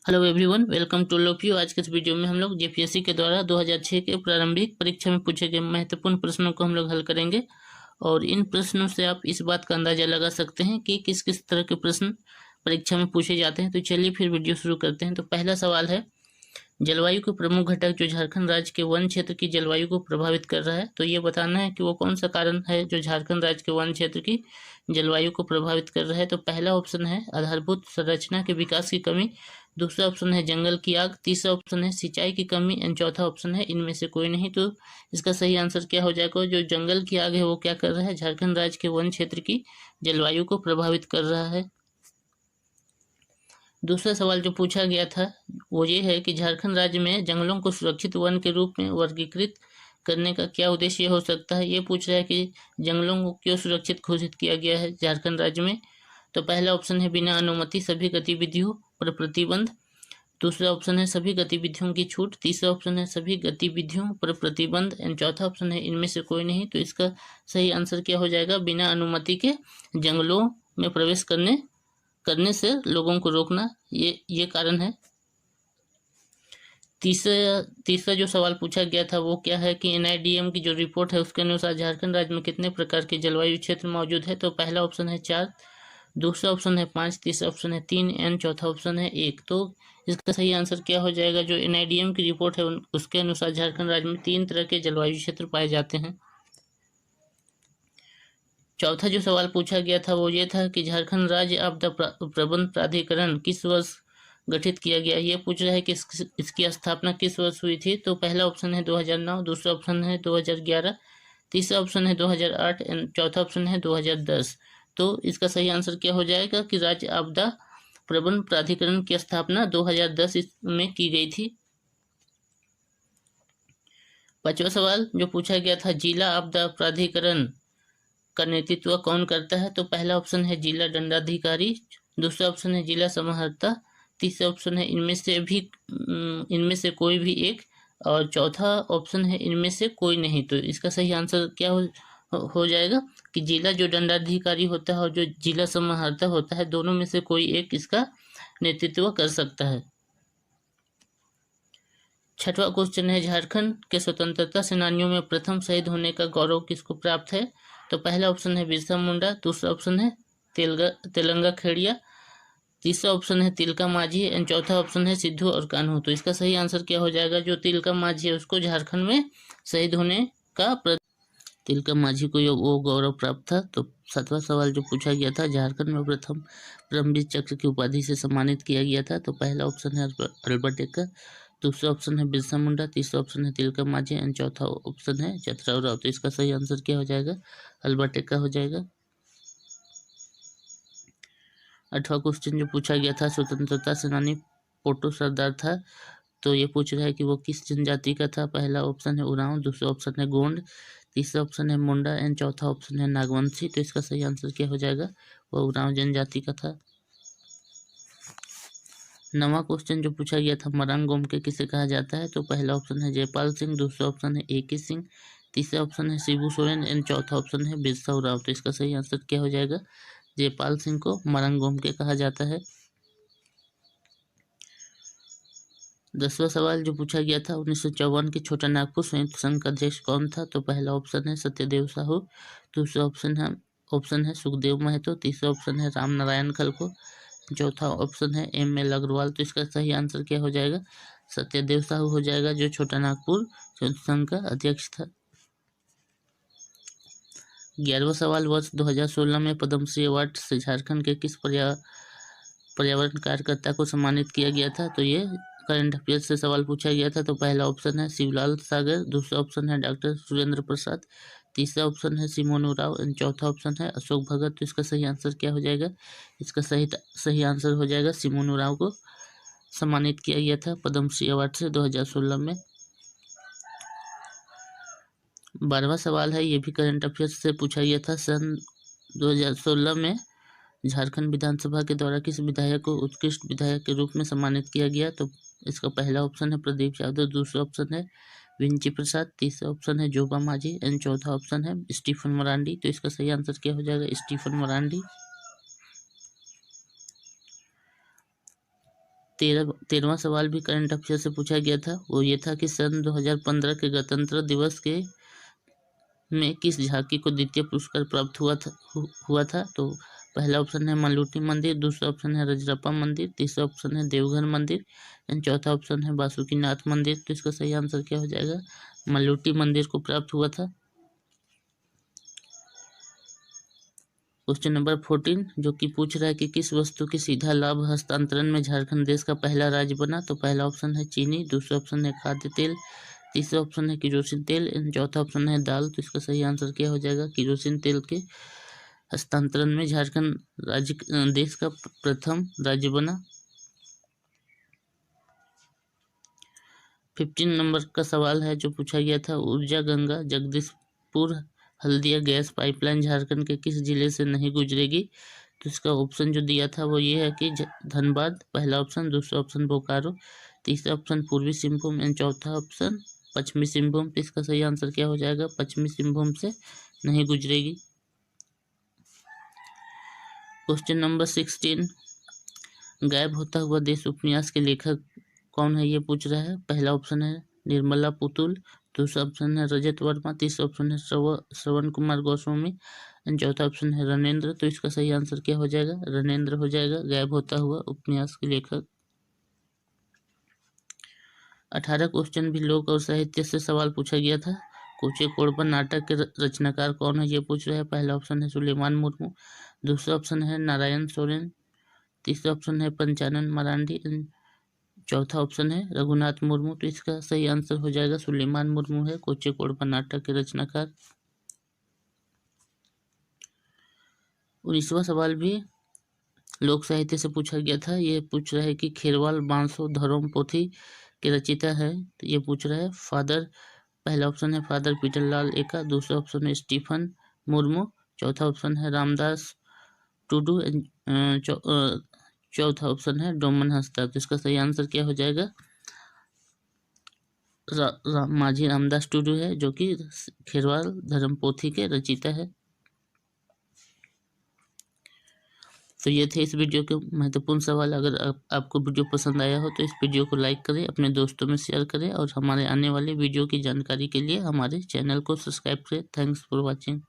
Hello everyone, welcome to लोपियो। आज के इस वीडियो में हम लोग जेपीएससी के द्वारा 2006 के प्रारंभिक परीक्षा में पूछे गए महत्वपूर्ण प्रश्नों को हम लोग हल करेंगे। और इन प्रश्नों से आप इस बात का अंदाजा लगा सकते हैं कि किस किस तरह के प्रश्न परीक्षा में पूछे जाते हैं। तो चलिए फिर वीडियो शुरू करते हैं। तो पहला सवाल है, जलवायु के प्रमुख घटक जो झारखंड राज्य के वन क्षेत्र की जलवायु को प्रभावित कर रहा है, तो ये बताना है कि वो कौन सा कारण है जो झारखंड राज्य के वन क्षेत्र की जलवायु को प्रभावित कर रहा है। तो पहला ऑप्शन है आधारभूत संरचना के विकास की कमी, दूसरा ऑप्शन है जंगल की आग, तीसरा ऑप्शन है सिंचाई की कमी एंड चौथा ऑप्शन है इनमें से कोई नहीं। तो इसका सही आंसर क्या हो जाएगा? जो जंगल की आग है वो क्या कर रहा है? झारखंड राज्य के वन क्षेत्र की जलवायु को प्रभावित कर रहा है। दूसरा सवाल जो पूछा गया था वो ये है कि झारखंड राज्य में जंगलों को सुरक्षित वन के रूप में वर्गीकृत करने का क्या उद्देश्य हो सकता है। ये पूछ रहा है कि जंगलों को क्यों सुरक्षित घोषित किया गया है झारखंड राज्य में। तो पहला ऑप्शन है बिना अनुमति सभी गतिविधियों पर प्रतिबंध, दूसरा ऑप्शन है सभी गतिविधियों की छूट, तीसरा ऑप्शन है सभी गतिविधियों पर प्रतिबंध एंड चौथा ऑप्शन है इनमें से कोई नहीं। तो इसका सही आंसर क्या हो जाएगा? बिना अनुमति के जंगलों में प्रवेश करने से लोगों को रोकना, ये कारण है। तीसरा जो सवाल पूछा गया था वो क्या है कि एनआईडीएम की जो रिपोर्ट है उसके अनुसार झारखंड राज्य में कितने प्रकार के जलवायु क्षेत्र मौजूद है। तो पहला ऑप्शन है 4, दूसरा ऑप्शन है 5, तीसरा ऑप्शन है 3 एंड चौथा ऑप्शन है 1। तो इसका सही आंसर क्या हो जाएगा? जो एनआईडीएम की रिपोर्ट है उसके अनुसार झारखंड राज्य में 3 तरह के जलवायु क्षेत्र पाए जाते हैं। चौथा जो सवाल पूछा गया था वो ये था कि झारखंड राज्य आपदा प्रबंधन प्राधिकरण किस वर्ष गठित किया गया। ये पूछ रहा है कि इसकी स्थापना किस वर्ष हुई थी। तो पहला ऑप्शन है 2009, दूसरा ऑप्शन है 2011, तीसरा ऑप्शन है 2008 एंड चौथा ऑप्शन है 2010। तो इसका सही आंसर क्या हो जाएगा कि राज्य आपदा प्रबंधन प्राधिकरण की स्थापना 2010 में की गई थी। पांचवा सवाल जो पूछा गया था, जिला आपदा प्राधिकरण का नेतृत्व कौन करता है। तो पहला ऑप्शन है जिला दंडाधिकारी, दूसरा ऑप्शन है जिला समाहर्ता, तीसरा ऑप्शन है इनमें से कोई भी एक और चौथा ऑप्शन है इनमें से कोई नहीं। तो इसका सही आंसर क्या हो जाएगा कि जिला जो दंडाधिकारी होता है और जो जिला समाहर्ता होता है दोनों में से कोई एक इसका नेतृत्व कर सकता है। छठवां क्वेश्चन है, झारखंड के स्वतंत्रता सेनानियों में प्रथम शहीद होने का गौरव किसको प्राप्त है। तो पहला ऑप्शन है बिरसा मुंडा, दूसरा ऑप्शन है तेलंगा खेड़िया, तीसरा ऑप्शन है तिलका माझी एंड चौथा ऑप्शन है सिद्धू और कान्हू। तो इसका सही आंसर क्या हो जाएगा? जो तिलका माझी है उसको झारखंड में शहीद होने का तिलका माझी को वो गौरव प्राप्त था। तो सातवां सवाल जो पूछा गया था, झारखंड में प्रथम परमवीर चक्र की उपाधि से सम्मानित किया गया था। तो पहला ऑप्शन है अल्बर्ट एक्का, दूसरा ऑप्शन है बिरसा मुंडा, तीसरा ऑप्शन है तिलका माझी एंड चौथा ऑप्शन है चतराव राव। तो इसका सही आंसर क्या हो जाएगा? अल्बर्ट एक्का हो जाएगा। आठवां क्वेश्चन जो पूछा गया था, स्वतंत्रता सेनानी पोटो सरदार था, तो ये पूछ रहा है कि वो किस जनजाति का था। पहला ऑप्शन है उरांव, दूसरा ऑप्शन है गोंड, तीसरा ऑप्शन है मुंडा एंड चौथा ऑप्शन है नागवंशी। तो इसका सही आंसर क्या हो जाएगा? वो उरांव जनजाति का था। नवा क्वेश्चन जो पूछा गया था, मरांग गोमके किसे कहा जाता है। तो पहला ऑप्शन है जयपाल सिंह, दूसरा ऑप्शन है AK सिंह, तीसरा ऑप्शन है शिबू सोरेन एंड चौथा ऑप्शन है बिरसा उरांव। तो इसका सही आंसर क्या हो जाएगा? जयपाल सिंह को मरांग गोमके कहा जाता है। 10वां सवाल जो पूछा गया था, 1954 के छोटा नागपुर संयुक्त संघ का अध्यक्ष कौन था। तो पहला ऑप्शन है सत्यदेव साहू, दूसरा ऑप्शन है सुखदेव महतो, तीसरा ऑप्शन है राम नारायण खलको, चौथा ऑप्शन है ML अग्रवाल। तो इसका सही आंसर क्या हो जाएगा? सत्यदेव साहू हो जाएगा, जो छोटा नागपुर संयुक्त संघ का अध्यक्ष था। 11वां सवाल, वर्ष 2016 में पद्मश्री अवार्ड से झारखंड के किस पर्यावरण कार्यकर्ता को सम्मानित किया गया था। तो ये करंट अफेयर से सवाल पूछा गया था। तो पहला ऑप्शन है शिवलाल सागर, दूसरा ऑप्शन है डॉक्टर सुरेंद्र प्रसाद, तीसरा ऑप्शन है सिमोनू राव एंड चौथा ऑप्शन है अशोक भगत। तो इसका सही आंसर क्या हो जाएगा? इसका सही आंसर हो जाएगा सिमोनू राव को सम्मानित किया गया था पद्मश्री अवार्ड से 2016 में। 12वां सवाल है, ये भी करंट अफेयर से पूछा गया था। सन 2016 में झारखंड विधानसभा के द्वारा किस विधायक को उत्कृष्ट विधायक के रूप में सम्मानित किया गया। तो इसका पहला ऑप्शन है प्रदीप यादव, दूसरा ऑप्शन है विंची प्रसाद, तीसरा ऑप्शन है जोबा माझी एंड चौथा ऑप्शन है स्टीफन मरांडी। तो इसका सही आंसर क्या हो जाएगा? स्टीफन मरांडी। 13वां सवाल भी करंट अफेयर से पूछा गया था। वो ये था कि सन 2015 के गणतंत्र दिवस के में किस झांकी को द्वितीय पुरस्कार प्राप्त हुआ था। तो पहला ऑप्शन है मल्लुटी मंदिर, दूसरा ऑप्शन है रजरप्पा मंदिर, तीसरा ऑप्शन है देवघर मंदिर एंड चौथा ऑप्शन है बासुकीनाथ मंदिर। तो इसका सही आंसर क्या हो जाएगा? मल्लुटी मंदिर को प्राप्त हुआ था। क्वेश्चन नंबर 14 जो कि पूछ रहा है कि किस वस्तु के सीधा लाभ हस्तांतरण में झारखंड देश का पहला राज्य बना। तो पहला ऑप्शन है चीनी, दूसरा ऑप्शन है खाद्य तेल, तीसरा ऑप्शन है किरोसिन तेल एंड चौथा ऑप्शन है दाल। तो इसका सही आंसर क्या हो जाएगा? किरोसिन तेल के हस्तांतरण में झारखंड राज्य देश का प्रथम राज्य बना। 15 नंबर का सवाल है जो पूछा गया था, ऊर्जा गंगा जगदीशपुर हल्दिया गैस पाइपलाइन झारखंड के किस जिले से नहीं गुजरेगी। तो इसका ऑप्शन जो दिया था वो ये है कि धनबाद पहला ऑप्शन, दूसरा ऑप्शन बोकारो, तीसरा ऑप्शन पूर्वी सिंहभूम एंड चौथा ऑप्शन पश्चिमी सिंहभूम। तो इसका सही आंसर क्या हो जाएगा? पश्चिमी सिंहभूम से नहीं गुजरेगी। क्वेश्चन नंबर 16 गायब होता हुआ देश उपन्यास के लेखक कौन है ये पूछ रहा है। पहला ऑप्शन है निर्मला पुतुल, दूसरा ऑप्शन है रजत वर्मा, तीसरा ऑप्शन है श्रवण कुमार गोस्वामी एंड चौथा ऑप्शन है रणेंद्र। तो इसका सही आंसर क्या हो जाएगा? रणेंद्र हो जाएगा गायब होता हुआ उपन्यास के लेखक। 18 क्वेश्चन भी लोक और साहित्य से सवाल पूछा गया था। कोचे कोड़पन नाटक के रचनाकार कौन है ये पूछ रहे हैं। पहला ऑप्शन है सुलेमान मुर्मू, दूसरा ऑप्शन है नारायण सोरेन, तीसरा ऑप्शन है पंचानन मरांडी एंड चौथा ऑप्शन है रघुनाथ मुर्मू। तो इसका सही आंसर हो जाएगा सुलेमान मुर्मू है कोचे कोड़पन नाटक के रचनाकार। 19वां सवाल भी लोक साहित्य से पूछा गया था। ये पूछ रहा है कि खेरवाल बांसो धरोम पोथी के रचयिता है। तो ये पूछ रहा है फादर, पहला ऑप्शन है फादर पीटरलाल एका, दूसरा ऑप्शन है स्टीफन मुर्मू, चौथा ऑप्शन है रामदास टुडू एंड चौथा ऑप्शन है डोमन हंसदा। तो इसका सही आंसर क्या हो जाएगा? माझी रामदास टुडू है जो कि खेरवाल धर्म पोथी के रचयिता है। तो ये थे इस वीडियो के महत्वपूर्ण सवाल। अगर आपको वीडियो पसंद आया हो तो इस वीडियो को लाइक करें, अपने दोस्तों में शेयर करें और हमारे आने वाले वीडियो की जानकारी के लिए हमारे चैनल को सब्सक्राइब करें। Thanks for watching.